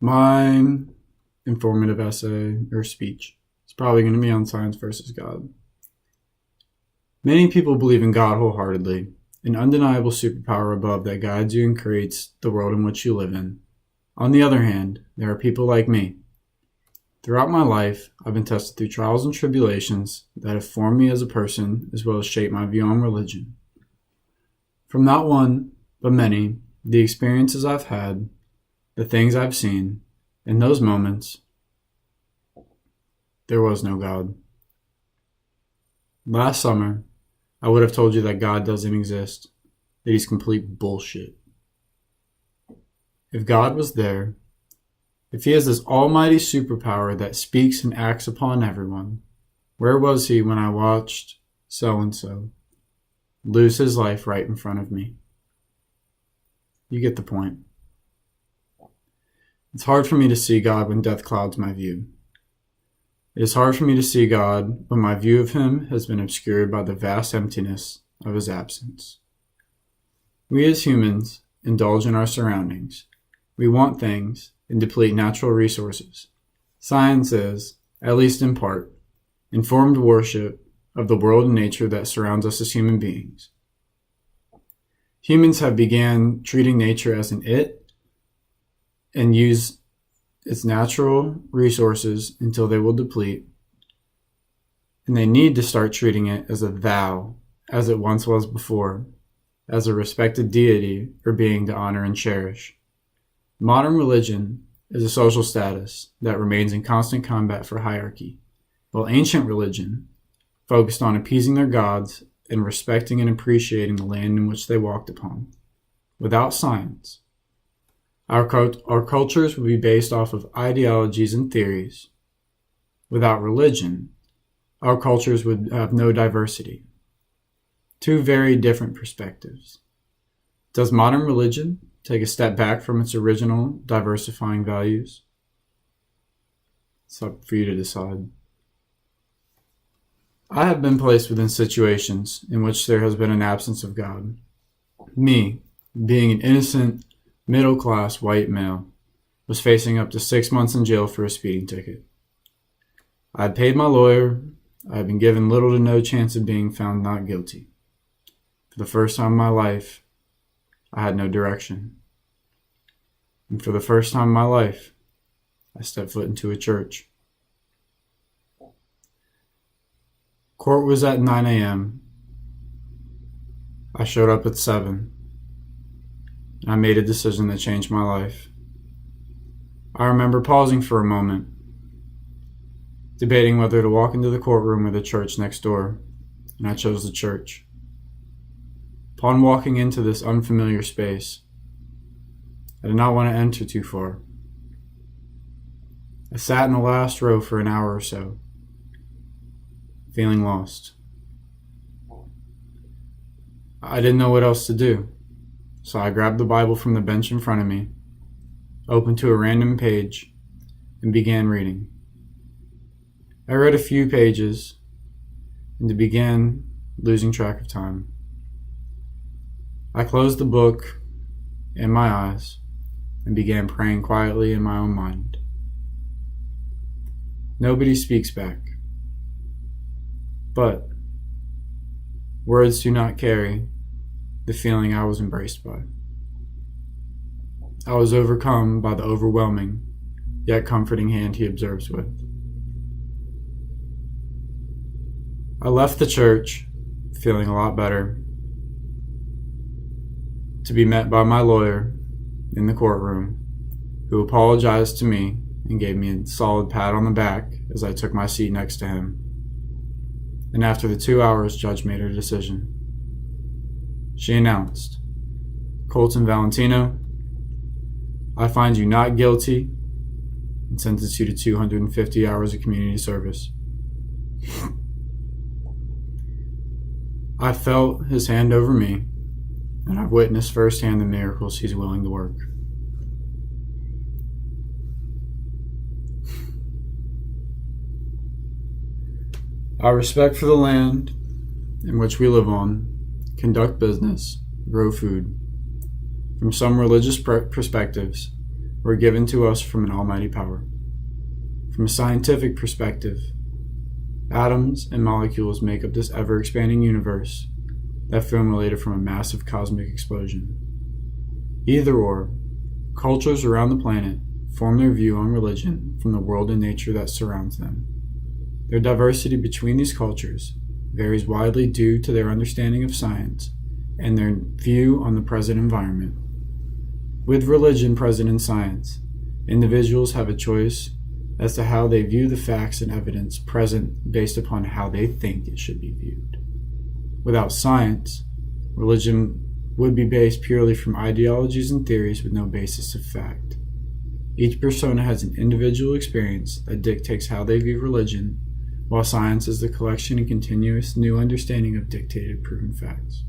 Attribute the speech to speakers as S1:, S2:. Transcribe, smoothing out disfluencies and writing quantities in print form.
S1: My informative essay or speech is probably going to be on science versus God. Many people believe in God wholeheartedly, an undeniable superpower above that guides you and creates the world in which you live in. On the other hand, there are people like me. Throughout my life, I've been tested through trials and tribulations that have formed me as a person as well as shaped my view on religion. From not one, but many, the experiences I've had, the things I've seen, in those moments, there was no God. Last summer, I would have told you that God doesn't exist, that he's complete bullshit. If God was there, if he has this almighty superpower that speaks and acts upon everyone, where was he when I watched so-and-so lose his life right in front of me? You get the point. It's hard for me to see God when death clouds my view. It is hard for me to see God when my view of him has been obscured by the vast emptiness of his absence. We as humans indulge in our surroundings. We want things and deplete natural resources. Science is, at least in part, informed worship of the world and nature that surrounds us as human beings. Humans have began treating nature as an it and use its natural resources until they will deplete, and they need to start treating it as a thou, as it once was before, as a respected deity or being to honor and cherish. Modern religion is a social status that remains in constant combat for hierarchy, while ancient religion focused on appeasing their gods and respecting and appreciating the land in which they walked upon. Without science, our cultures would be based off of ideologies and theories. Without religion, our cultures would have no diversity. Two very different perspectives. Does modern religion take a step back from its original diversifying values? It's up for you to decide. I have been placed within situations in which there has been an absence of God. Me, being an innocent, middle-class white male, was facing up to 6 months in jail for a speeding ticket. I had paid my lawyer. I had been given little to no chance of being found not guilty. For the first time in my life, I had no direction. And for the first time in my life, I stepped foot into a church. Court was at 9 a.m. I showed up at 7. And I made a decision that changed my life. I remember pausing for a moment, debating whether to walk into the courtroom or the church next door, and I chose the church. Upon walking into this unfamiliar space, I did not want to enter too far. I sat in the last row for an hour or so, feeling lost. I didn't know what else to do, so I grabbed the Bible from the bench in front of me, opened to a random page, and began reading. I read a few pages and began losing track of time. I closed the book in my eyes and began praying quietly in my own mind. Nobody speaks back, but words do not carry the feeling I was embraced by. I was overcome by the overwhelming, yet comforting hand he observes with. I left the church feeling a lot better, to be met by my lawyer in the courtroom, who apologized to me and gave me a solid pat on the back as I took my seat next to him. And after the 2 hours, Judge made her decision. She announced, "Colton Valentino, I find you not guilty and sentence you to 250 hours of community service." I felt his hand over me, and I've witnessed firsthand the miracles he's willing to work. Our respect for the land in which we live on, conduct business, grow food. From some religious perspectives, were given to us from an almighty power. From a scientific perspective, atoms and molecules make up this ever-expanding universe that formulated from a massive cosmic explosion. Either or, cultures around the planet form their view on religion from the world and nature that surrounds them. Their diversity between these cultures varies widely due to their understanding of science and their view on the present environment. With religion present in science, individuals have a choice as to how they view the facts and evidence present based upon how they think it should be viewed. Without science, religion would be based purely from ideologies and theories with no basis of fact. Each persona has an individual experience that dictates how they view religion, while science is the collection and continuous new understanding of dictated proven facts.